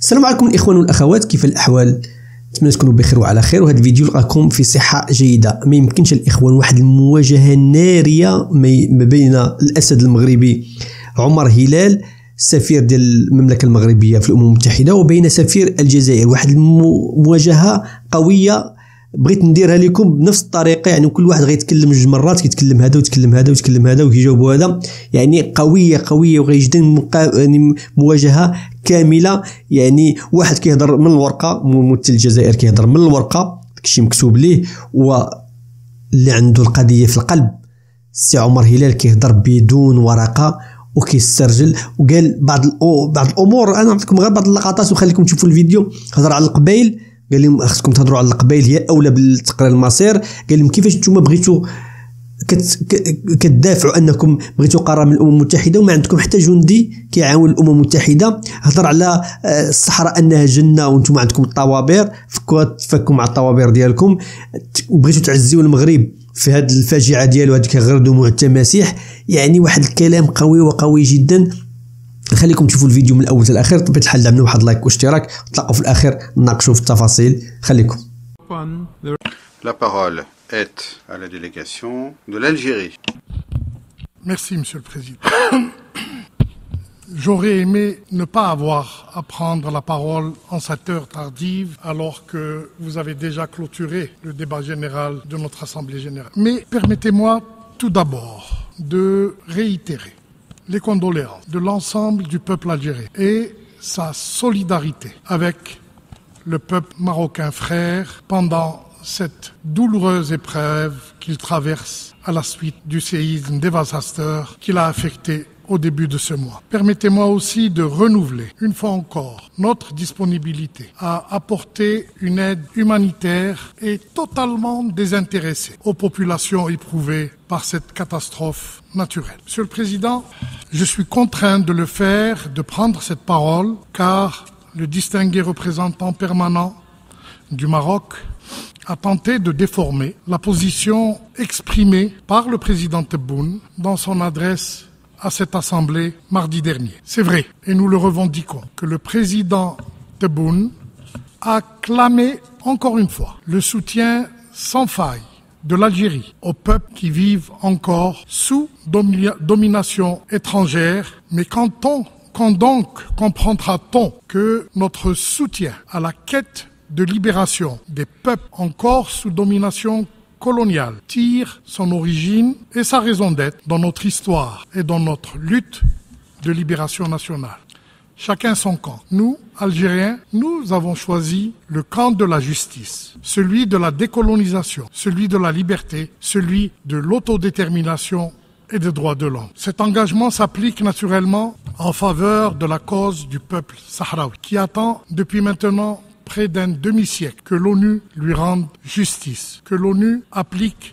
السلام عليكم الاخوان والاخوات، كيف الاحوال؟ نتمنى تكونوا بخير وعلى خير. وهذا الفيديو لقاكم في صحه جيده. ما يمكنش الاخوان واحد المواجهه ناريه ما بين الاسد المغربي عمر هلال سفير ديال المملكه المغربيه في الامم المتحده وبين سفير الجزائر، واحد المواجهه قويه. بغيت نديرها لكم بنفس الطريقه، يعني كل واحد غيتكلم جوج مرات، كيتكلم هذا ويتكلم هذا ويتكلم هذا وكيجاوبوا هذا، يعني قويه وغيجدن يعني مواجهه كامله. يعني واحد كيهضر من الورقه، ممثل الجزائر كيهضر من الورقه، داكشي مكتوب ليه، واللي عنده القضيه في القلب السي عمر هلال كيهضر بدون ورقه وكيسترجل. وقال بعض الامور، انا نعطيكم غير بعض اللقطات وخليكم تشوفوا الفيديو. هضر على القبائل، قال لهم خصكم تهضروا على القبائل، هي اولى بالتقرير المصير. قال لهم كيفاش نتوما بغيتوا كتدافعوا انكم بغيتوا قرار من الامم المتحده وما عندكم حتى جندي كيعاون الامم المتحده. هضر على الصحراء انها جنه وانتم عندكم الطوابير، تفكوا مع الطوابير ديالكم. بغيتوا تعزيوا المغرب في هذه الفاجعه ديالو، هذيك غير دموع التماسيح. يعني واحد الكلام قوي جدا. خليكم تشوفوا الفيديو من الاول حتى الاخير. بطبيعه الحال دعمنا واحد لايك واشتراك، نتلاقاو في الاخير نناقشوا في التفاصيل. خليكم. La parole est à la délégation de l'Algérie. Merci, Monsieur le Président. J'aurais aimé ne pas avoir à prendre la parole en cette heure tardive, alors que vous avez déjà clôturé le débat général de notre Assemblée générale. Mais permettez-moi tout d'abord de réitérer les condoléances de l'ensemble du peuple algérien et sa solidarité avec le peuple marocain frère pendant cette douloureuse épreuve qu'il traverse à la suite du séisme dévastateur qui l'a affecté au début de ce mois. Permettez-moi aussi de renouveler une fois encore notre disponibilité à apporter une aide humanitaire et totalement désintéressée aux populations éprouvées par cette catastrophe naturelle. Monsieur le Président, je suis contraint de le faire, de prendre cette parole, car le distingué représentant permanent du Maroc a tenté de déformer la position exprimée par le président Tebboune dans son adresse à cette Assemblée mardi dernier. C'est vrai, et nous le revendiquons, que le président Tebboune a clamé encore une fois le soutien sans faille de l'Algérie aux peuples qui vivent encore sous domination étrangère. Mais quand donc comprendra-t-on que notre soutien à la quête de libération des peuples encore sous domination coloniale tire son origine et sa raison d'être dans notre histoire et dans notre lutte de libération nationale. Chacun son camp. Nous, Algériens, nous avons choisi le camp de la justice, celui de la décolonisation, celui de la liberté, celui de l'autodétermination et des droits de l'homme. Cet engagement s'applique naturellement en faveur de la cause du peuple sahraoui, qui attend depuis maintenant près d'un demi-siècle que l'ONU lui rende justice, que l'ONU applique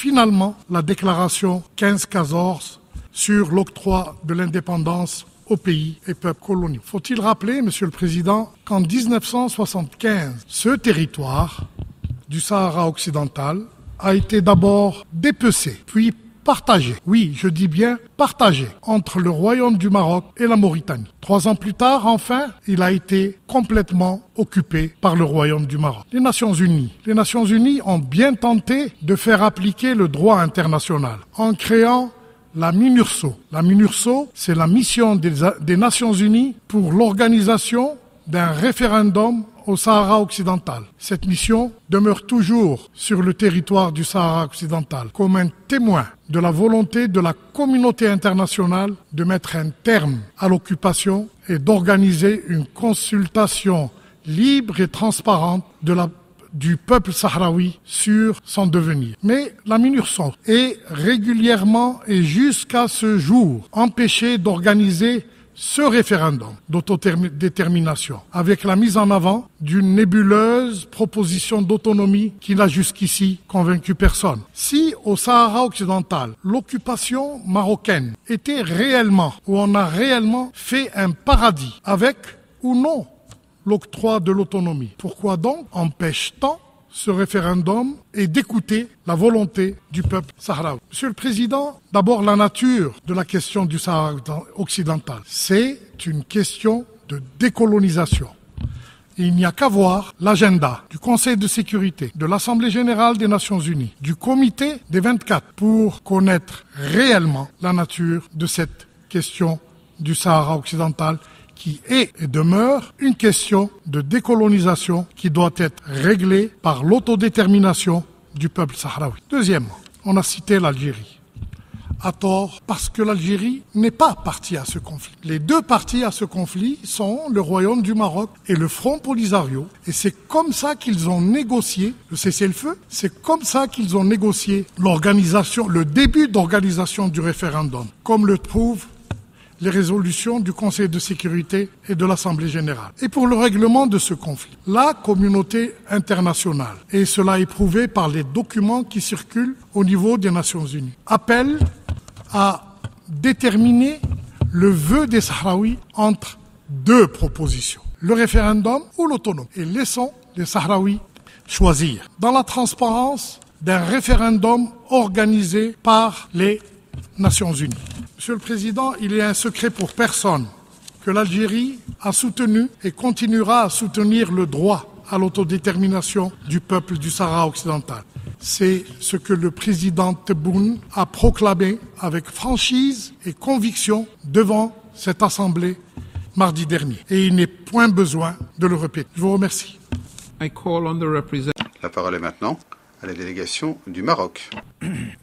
finalement la déclaration 1514 sur l'octroi de l'indépendance aux pays et peuples coloniaux. Faut-il rappeler, Monsieur le Président, qu'en 1975, ce territoire du Sahara occidental a été d'abord dépecé, puis partagé, oui, je dis bien partagé, entre le Royaume du Maroc et la Mauritanie. 3 ans plus tard, enfin, il a été complètement occupé par le Royaume du Maroc. Les Nations Unies ont bien tenté de faire appliquer le droit international en créant la MINURSO. La MINURSO, c'est la mission des Nations Unies pour l'organisation d'un référendum au Sahara occidental. Cette mission demeure toujours sur le territoire du Sahara occidental comme un témoin de la volonté de la communauté internationale de mettre un terme à l'occupation et d'organiser une consultation libre et transparente du peuple sahraoui sur son devenir. Mais la MINURSO est régulièrement et jusqu'à ce jour empêchée d'organiser ce référendum d'autodétermination avec la mise en avant d'une nébuleuse proposition d'autonomie qui n'a jusqu'ici convaincu personne. Si au Sahara occidental, l'occupation marocaine était réellement, ou on a réellement fait un paradis avec ou non l'octroi de l'autonomie, pourquoi donc empêche-t-on ce référendum et d'écouter la volonté du peuple sahraoui? Monsieur le Président, d'abord la nature de la question du Sahara occidental. C'est une question de décolonisation. Il n'y a qu'à voir l'agenda du Conseil de sécurité, de l'Assemblée générale des Nations unies, du Comité des 24 pour connaître réellement la nature de cette question du Sahara occidental qui est et demeure une question de décolonisation qui doit être réglée par l'autodétermination du peuple sahraoui. Deuxièmement, on a cité l'Algérie. À tort, parce que l'Algérie n'est pas partie à ce conflit. Les deux parties à ce conflit sont le Royaume du Maroc et le Front Polisario. Et c'est comme ça qu'ils ont négocié le cessez-le-feu. C'est comme ça qu'ils ont négocié l'organisation, le début d'organisation du référendum, comme le prouvent les résolutions du Conseil de sécurité et de l'Assemblée générale. Et pour le règlement de ce conflit, la communauté internationale, et cela est prouvé par les documents qui circulent au niveau des Nations unies, appelle à déterminer le vœu des Sahraouis entre deux propositions, le référendum ou l'autonomie. Et laissons les Sahraouis choisir dans la transparence d'un référendum organisé par les Nations unies. Monsieur le Président, il est un secret pour personne que l'Algérie a soutenu et continuera à soutenir le droit à l'autodétermination du peuple du Sahara occidental. C'est ce que le président Tebboune a proclamé avec franchise et conviction devant cette Assemblée mardi dernier. Et il n'est point besoin de le répéter. Je vous remercie. La parole est maintenant à la délégation du Maroc.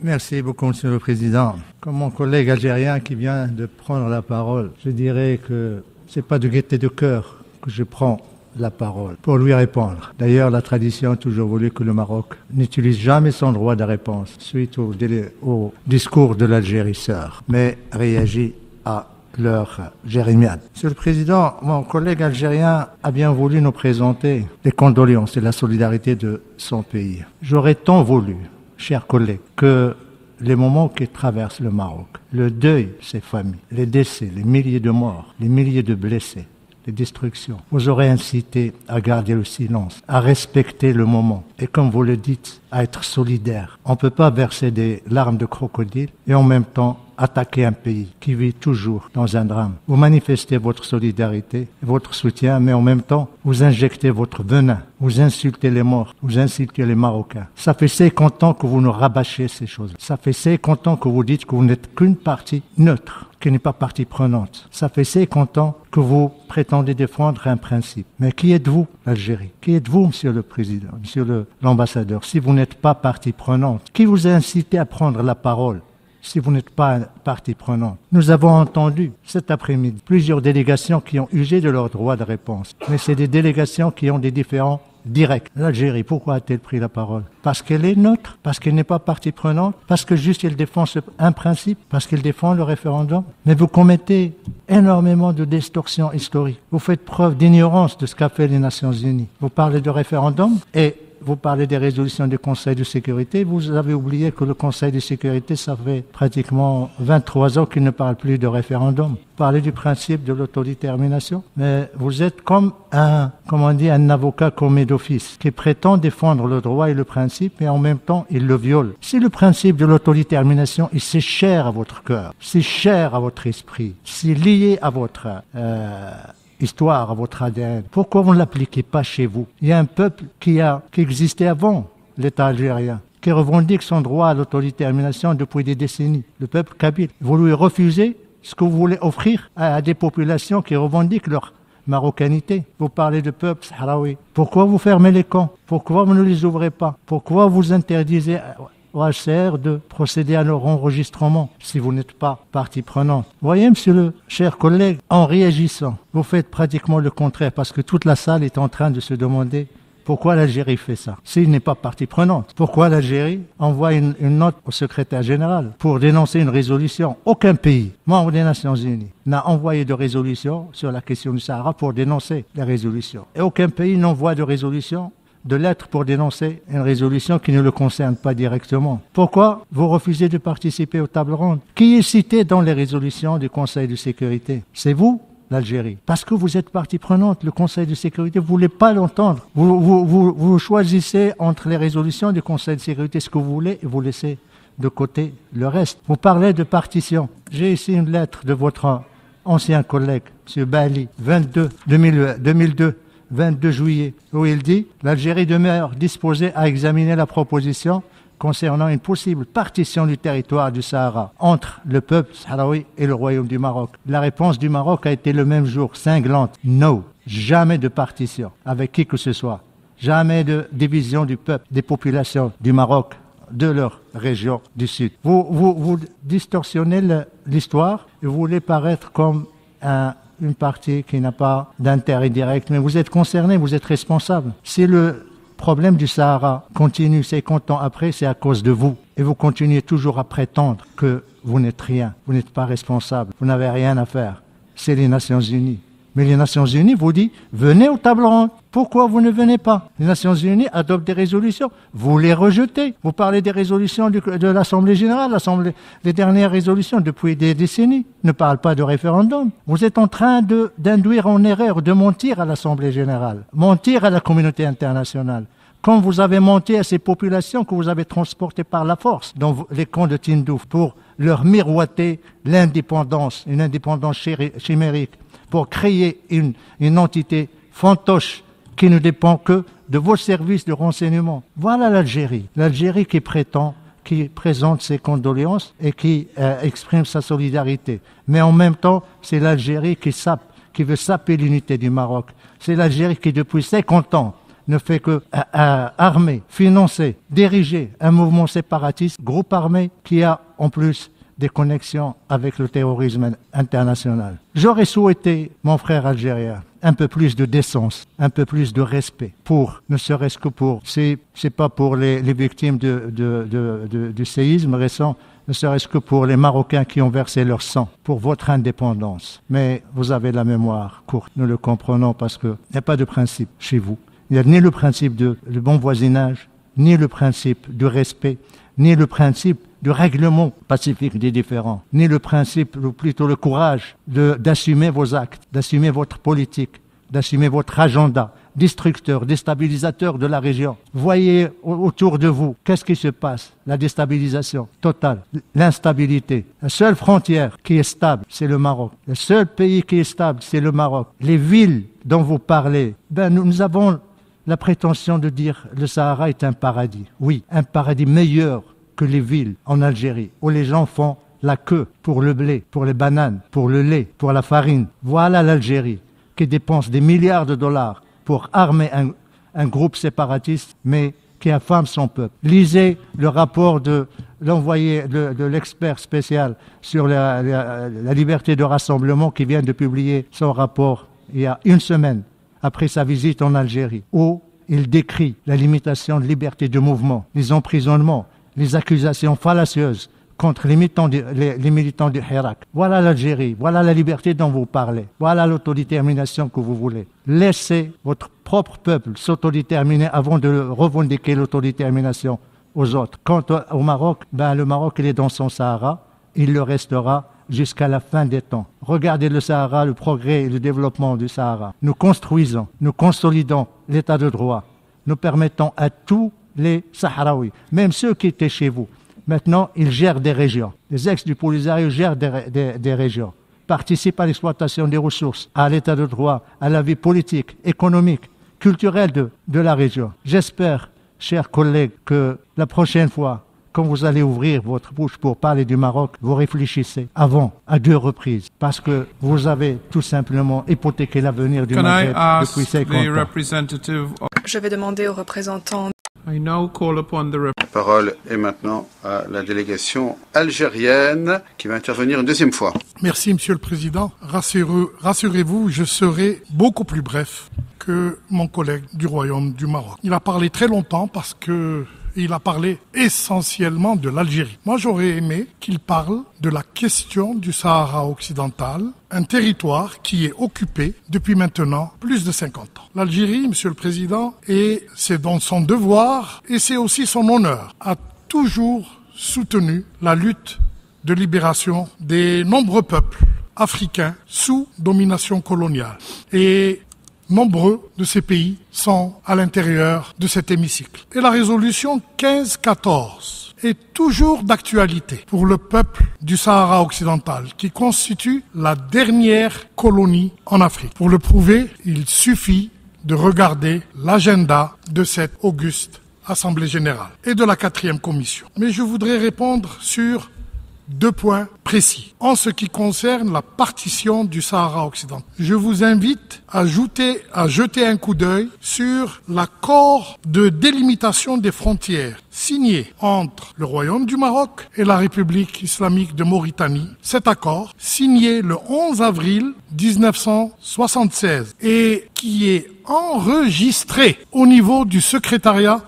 Merci beaucoup, Monsieur le Président. Comme mon collègue algérien qui vient de prendre la parole, je dirais que c'est pas de gaieté de cœur que je prends la parole pour lui répondre. D'ailleurs, la tradition a toujours voulu que le Maroc n'utilise jamais son droit de réponse suite au discours de l'Algérie sœur, mais réagit à leur jérémiade. Monsieur le Président, mon collègue algérien a bien voulu nous présenter les condoléances et la solidarité de son pays. J'aurais tant voulu, chers collègues, que les moments qui traversent le Maroc, le deuil, ses familles, les décès, les milliers de morts, les milliers de blessés, les destructions, vous aurez incité à garder le silence, à respecter le moment et, comme vous le dites, à être solidaire. On ne peut pas verser des larmes de crocodile et en même temps attaquer un pays qui vit toujours dans un drame. Vous manifestez votre solidarité, votre soutien, mais en même temps, vous injectez votre venin, vous insultez les morts, vous insultez les Marocains. Ça fait 50 ans que vous nous rabâchez ces choses. Ça fait 50 ans que vous dites que vous n'êtes qu'une partie neutre, qui n'est pas partie prenante. Ça fait 50 ans que vous prétendez défendre un principe. Mais qui êtes-vous, l'Algérie? Qui êtes-vous, Monsieur le Président, Monsieur l'Ambassadeur, si vous n'êtes pas partie prenante? Qui vous a incité à prendre la parole si vous n'êtes pas partie prenante? Nous avons entendu cet après-midi plusieurs délégations qui ont usé de leur droit de réponse. Mais c'est des délégations qui ont des différends directs. L'Algérie, pourquoi a-t-elle pris la parole? Parce qu'elle est neutre, parce qu'elle n'est pas partie prenante, parce que juste elle défend un principe, parce qu'elle défend le référendum. Mais vous commettez énormément de distorsions historiques. Vous faites preuve d'ignorance de ce qu'a fait les Nations Unies. Vous parlez de référendum et vous parlez des résolutions du Conseil de sécurité. Vous avez oublié que le Conseil de sécurité, ça fait pratiquement 23 ans qu'il ne parle plus de référendum. Vous parlez du principe de l'autodétermination. Mais vous êtes comme un avocat commis d'office qui prétend défendre le droit et le principe et en même temps, il le viole. Si le principe de l'autodétermination, c'est cher à votre cœur, c'est cher à votre esprit, c'est lié à votre histoire, à votre ADN. Pourquoi vous ne l'appliquez pas chez vous? Il y a un peuple qui existait avant l'État algérien, qui revendique son droit à l'autodétermination depuis des décennies. Le peuple kabyle. Vous lui refusez ce que vous voulez offrir à des populations qui revendiquent leur marocanité. Vous parlez de peuple sahraoui. Pourquoi vous fermez les camps? Pourquoi vous ne les ouvrez pas? Pourquoi vous interdisez au HCR de procéder à leur enregistrement si vous n'êtes pas partie prenante? Vous voyez, monsieur le cher collègue, en réagissant, vous faites pratiquement le contraire parce que toute la salle est en train de se demander pourquoi l'Algérie fait ça s'il n'est pas partie prenante. Pourquoi l'Algérie envoie une note au secrétaire général pour dénoncer une résolution? Aucun pays membre des Nations Unies n'a envoyé de résolution sur la question du Sahara pour dénoncer la résolution. Et aucun pays n'envoie de résolution, de lettres pour dénoncer une résolution qui ne le concerne pas directement. Pourquoi vous refusez de participer aux tables rondes? Qui est cité dans les résolutions du Conseil de sécurité? C'est vous, l'Algérie. Parce que vous êtes partie prenante, le Conseil de sécurité, vous ne voulez pas l'entendre. Vous choisissez entre les résolutions du Conseil de sécurité ce que vous voulez et vous laissez de côté le reste. Vous parlez de partition. J'ai ici une lettre de votre ancien collègue, M. Bali, 2002, 22 juillet, où il dit « L'Algérie demeure disposée à examiner la proposition concernant une possible partition du territoire du Sahara entre le peuple sahraoui et le Royaume du Maroc. » La réponse du Maroc a été le même jour, cinglante. « No, jamais de partition avec qui que ce soit. Jamais de division du peuple, des populations du Maroc, de leur région du Sud. » Vous distorsionnez l'histoire et vous voulez paraître comme une partie qui n'a pas d'intérêt direct, mais vous êtes concerné, vous êtes responsable. Si le problème du Sahara continue 50 ans après, c'est à cause de vous. Et vous continuez toujours à prétendre que vous n'êtes rien, vous n'êtes pas responsable, vous n'avez rien à faire. C'est les Nations Unies. Mais les Nations Unies vous disent, venez aux tables rondes. Pourquoi vous ne venez pas? Les Nations Unies adoptent des résolutions. Vous les rejetez. Vous parlez des résolutions de l'Assemblée générale. Les dernières résolutions depuis des décennies ne parlent pas de référendum. Vous êtes en train d'induire en erreur, de mentir à l'Assemblée générale, mentir à la communauté internationale. Comme vous avez menti à ces populations que vous avez transportées par la force dans les camps de Tindouf pour leur miroiter l'indépendance, une indépendance chimérique, pour créer une entité fantoche qui ne dépend que de vos services de renseignement. Voilà l'Algérie. L'Algérie qui présente ses condoléances et qui exprime sa solidarité. Mais en même temps, c'est l'Algérie qui veut saper l'unité du Maroc. C'est l'Algérie qui, depuis 50 ans, ne fait que armer, financer, diriger un mouvement séparatiste, groupe armé, qui a en plus des connexions avec le terrorisme international. J'aurais souhaité, mon frère algérien, un peu plus de décence, un peu plus de respect ne serait-ce que c'est pas pour les victimes du séisme récent, ne serait-ce que pour les Marocains qui ont versé leur sang pour votre indépendance. Mais vous avez la mémoire courte, nous le comprenons parce qu'il n'y a pas de principe chez vous. Il n'y a ni le principe de bon voisinage, ni le principe du respect, ni le principe du règlement pacifique des différends, ni le principe, ou plutôt le courage d'assumer vos actes, d'assumer votre politique, d'assumer votre agenda destructeur, déstabilisateur de la région. Voyez autour de vous, qu'est-ce qui se passe? La déstabilisation totale, l'instabilité. La seule frontière qui est stable, c'est le Maroc. Le seul pays qui est stable, c'est le Maroc. Les villes dont vous parlez, nous avons la prétention de dire le Sahara est un paradis. Oui, un paradis meilleur que les villes en Algérie, où les gens font la queue pour le blé, pour les bananes, pour le lait, pour la farine. Voilà l'Algérie qui dépense des milliards de dollars pour armer un groupe séparatiste, mais qui affame son peuple. Lisez le rapport de l'envoyé de l'expert spécial sur la liberté de rassemblement qui vient de publier son rapport il y a une semaine après sa visite en Algérie, où il décrit la limitation de liberté de mouvement, les emprisonnements, les accusations fallacieuses contre les militants du Hirak. Voilà l'Algérie, voilà la liberté dont vous parlez, voilà l'autodétermination que vous voulez. Laissez votre propre peuple s'autodéterminer avant de revendiquer l'autodétermination aux autres. Quant au Maroc, le Maroc il est dans son Sahara, il le restera jusqu'à la fin des temps. Regardez le Sahara, le progrès et le développement du Sahara. Nous construisons, nous consolidons l'état de droit. Nous permettons à tous les Sahraouis, même ceux qui étaient chez vous. Maintenant, ils gèrent des régions. Les ex du Polisario gèrent des régions, participent à l'exploitation des ressources, à l'état de droit, à la vie politique, économique, culturelle de la région. J'espère, chers collègues, que la prochaine fois, quand vous allez ouvrir votre bouche pour parler du Maroc, vous réfléchissez avant, à 2 reprises, parce que vous avez tout simplement hypothéqué l'avenir du Maghreb depuis 50 ans. Je vais demander aux représentants. La parole est maintenant à la délégation algérienne qui va intervenir une deuxième fois. Merci, Monsieur le Président. Rassurez-vous, je serai beaucoup plus bref que mon collègue du Royaume du Maroc. Il a parlé très longtemps parce que il a parlé essentiellement de l'Algérie. Moi, j'aurais aimé qu'il parle de la question du Sahara occidental, un territoire qui est occupé depuis maintenant plus de 50 ans. L'Algérie, Monsieur le Président, et c'est dans son devoir et c'est aussi son honneur, a toujours soutenu la lutte de libération des nombreux peuples africains sous domination coloniale. Et nombreux de ces pays sont à l'intérieur de cet hémicycle. Et la résolution 1514 est toujours d'actualité pour le peuple du Sahara occidental, qui constitue la dernière colonie en Afrique. Pour le prouver, il suffit de regarder l'agenda de cette auguste Assemblée générale et de la 4e commission. Mais je voudrais répondre sur 2 points précis. En ce qui concerne la partition du Sahara occidental, je vous invite à jeter un coup d'œil sur l'accord de délimitation des frontières signé entre le Royaume du Maroc et la République islamique de Mauritanie. Cet accord, signé le 11 avril 1976 et qui est enregistré au niveau du secrétariat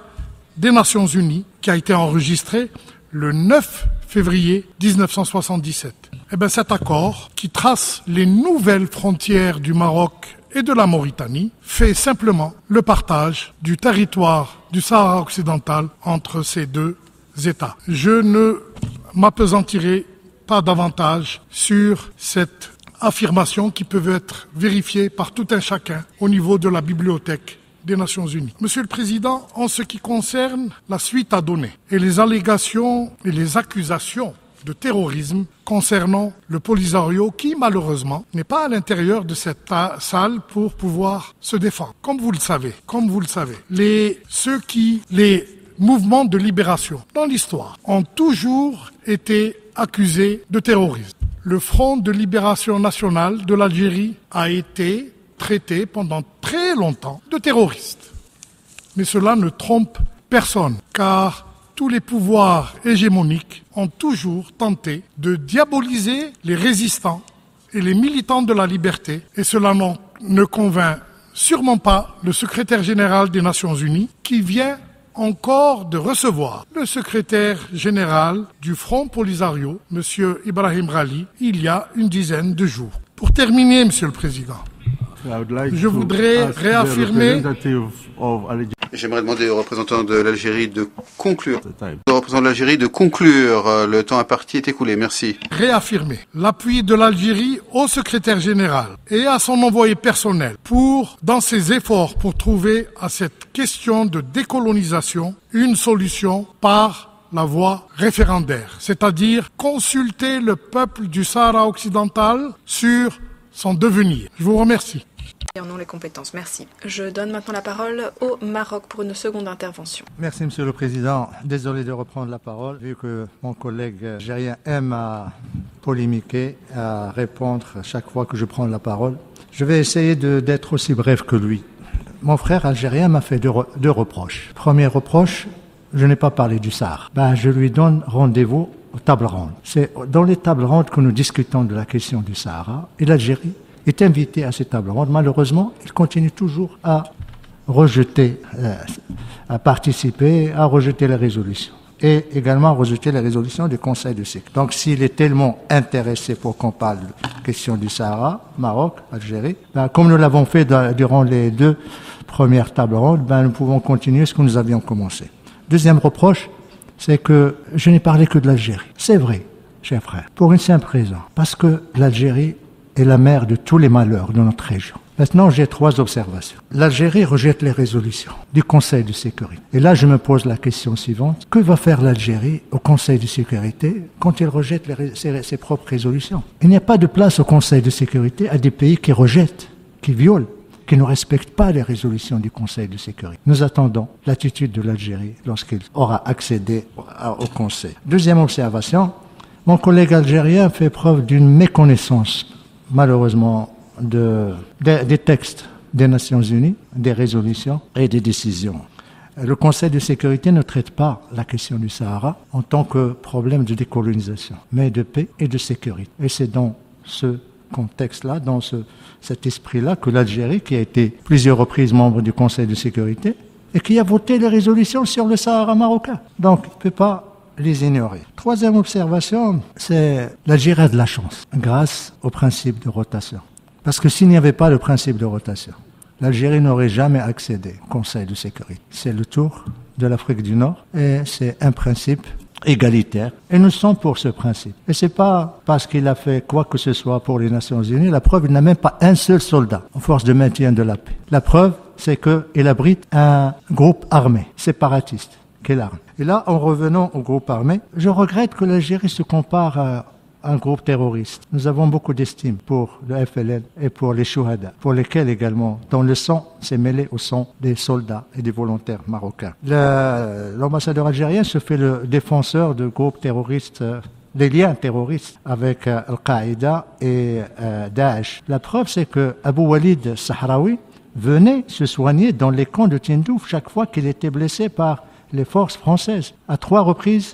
des Nations Unies, qui a été enregistré le 9 février 1977. Cet accord, qui trace les nouvelles frontières du Maroc et de la Mauritanie, fait simplement le partage du territoire du Sahara occidental entre ces 2 États. Je ne m'appesantirai pas davantage sur cette affirmation qui peut être vérifiée par tout un chacun au niveau de la bibliothèque des Nations Unies. Monsieur le Président, en ce qui concerne la suite à donner et les allégations et les accusations de terrorisme concernant le Polisario qui, malheureusement, n'est pas à l'intérieur de cette salle pour pouvoir se défendre. Comme vous le savez, les mouvements de libération dans l'histoire ont toujours été accusés de terrorisme. Le Front de libération nationale de l'Algérie a été traité pendant très longtemps de terroristes. Mais cela ne trompe personne, car tous les pouvoirs hégémoniques ont toujours tenté de diaboliser les résistants et les militants de la liberté, et cela ne convainc sûrement pas le secrétaire général des Nations Unies, qui vient encore de recevoir le secrétaire général du Front Polisario, M. Ibrahim Rali, il y a une dizaine de jours. Pour terminer, Monsieur le Président, je voudrais réaffirmer... J'aimerais demander au représentant de l'Algérie de conclure. Au représentant de l'Algérie de conclure. Le temps imparti est écoulé. Merci. Réaffirmer l'appui de l'Algérie au secrétaire général et à son envoyé personnel dans ses efforts pour trouver à cette question de décolonisation une solution par la voie référendaire, c'est-à-dire consulter le peuple du Sahara occidental sur son devenir. Je vous remercie. En ont les compétences. Merci. Je donne maintenant la parole au Maroc pour une seconde intervention. Merci, Monsieur le Président. Désolé de reprendre la parole, vu que mon collègue algérien aime à polémiquer, à répondre chaque fois que je prends la parole. Je vais essayer d'être aussi bref que lui. Mon frère algérien m'a fait deux reproches. Premier reproche, je n'ai pas parlé du Sahara. Je lui donne rendez-vous aux tables rondes. C'est dans les tables rondes que nous discutons de la question du Sahara, et l'Algérie est invité à ces tables rondes. Malheureusement, il continue toujours à rejeter, à participer, à rejeter les résolutions. Et également à rejeter les résolutions du Conseil de sécurité. Donc s'il est tellement intéressé pour qu'on parle de la question du Sahara, Maroc, Algérie, comme nous l'avons fait durant les 2 premières tables rondes, nous pouvons continuer ce que nous avions commencé. Deuxième reproche, c'est que je n'ai parlé que de l'Algérie. C'est vrai, cher frère, pour une simple raison. Parce que l'Algérie est la mère de tous les malheurs de notre région. Maintenant, j'ai 3 observations. L'Algérie rejette les résolutions du Conseil de sécurité. Et là, je me pose la question suivante. Que va faire l'Algérie au Conseil de sécurité quand il rejette ses propres résolutions? Il n'y a pas de place au Conseil de sécurité à des pays qui rejettent, qui violent, qui ne respectent pas les résolutions du Conseil de sécurité. Nous attendons l'attitude de l'Algérie lorsqu'il aura accédé au Conseil. Deuxième observation. Mon collègue algérien fait preuve d'une méconnaissance, malheureusement, des textes des Nations Unies, des résolutions et des décisions. Le Conseil de sécurité ne traite pas la question du Sahara en tant que problème de décolonisation, mais de paix et de sécurité. Et c'est dans ce contexte-là, dans cet esprit-là, que l'Algérie, qui a été plusieurs reprises membre du Conseil de sécurité, et qui a voté les résolutions sur le Sahara marocain. Donc, il ne peut pas les ignorer. Troisième observation, c'est l'Algérie a de la chance, grâce au principe de rotation. Parce que s'il n'y avait pas le principe de rotation, l'Algérie n'aurait jamais accédé au Conseil de sécurité. C'est le tour de l'Afrique du Nord et c'est un principe égalitaire. Et nous sommes pour ce principe. Et c'est pas parce qu'il a fait quoi que ce soit pour les Nations Unies. La preuve, il n'a même pas un seul soldat en force de maintien de la paix. La preuve, c'est qu'il abrite un groupe armé, séparatiste. Quelle arme. Et là, en revenant au groupe armé, je regrette que l'Algérie se compare un groupe terroriste. Nous avons beaucoup d'estime pour le FLN et pour les Chouhada, pour lesquels également, dont le sang s'est mêlé au sang des soldats et des volontaires marocains. L'ambassadeur algérien se fait le défenseur de groupes terroristes, des liens terroristes avec Al-Qaïda et Daesh. La preuve, c'est que Abou Walid Sahraoui venait se soigner dans les camps de Tindouf chaque fois qu'il était blessé par les forces françaises. À 3 reprises,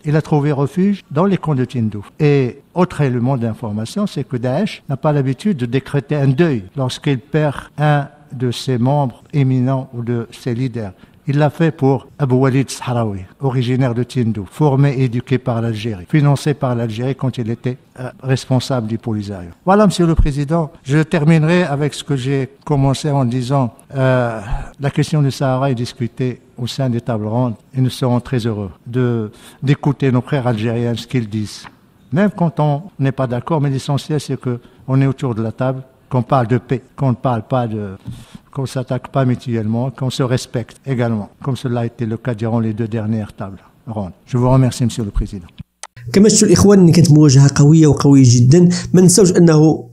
il a trouvé refuge dans les camps de Tindouf. Et autre élément d'information, c'est que Daesh n'a pas l'habitude de décréter un deuil lorsqu'il perd un de ses membres éminents ou de ses leaders. Il l'a fait pour Abou Walid Sahraoui, originaire de Tindouf, formé et éduqué par l'Algérie, financé par l'Algérie quand il était responsable du Polisario. Voilà, Monsieur le Président, je terminerai avec ce que j'ai commencé en disant la question du Sahara est discutée au sein des tables rondes et nous serons très heureux d'écouter nos frères algériens ce qu'ils disent. Même quand on n'est pas d'accord, mais l'essentiel c'est qu'on est autour de la table, qu'on parle de paix, qu'on ne parle pas qu'on ne s'attaque pas mutuellement, qu'on se respecte également, comme cela a été le cas durant les 2 dernières tables rondes. Je vous remercie, Monsieur le Président. كما شفتوا الاخوان كانت مواجهه قويه وقويه جدا. ما نساوش انه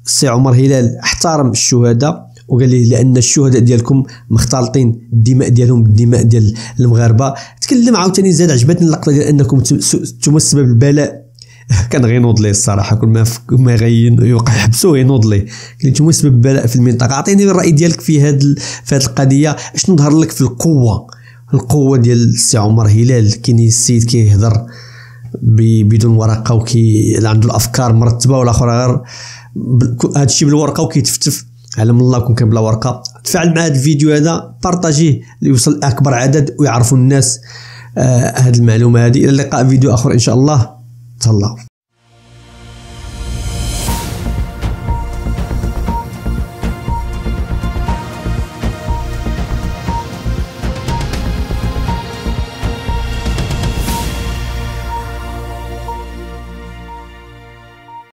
السي عمر هلال احترم الشهداء وقال لي لان الشهداء ديالكم مختلطين الدماء ديالهم بالدماء ديال المغاربه. تكلم عاوتاني زاد عجبتني اللقطه ديال انكم نتوما السبب البلاء. كان غينوض ليه الصراحه كل ما يوقع يحبسوه ينوض ليه. قال نتوما سبب بلاء في المنطقه. اعطيني الراي ديالك في هذه القضيه. شنو ظهر لك في القوه ديال السي عمر هلال؟ كاين السيد كيهضر بدون ورقه عنده الافكار مرتبه والاخر غير هذا الشيء بالورقه وكيتفتف. علم الله كون كان بلا ورقه. تفاعل مع هذا الفيديو هذا، بارطاجيه ليوصل لاكبر عدد ويعرفوا الناس هذه المعلومه هذه. الى اللقاء فيديو اخر ان شاء الله. تهلاو.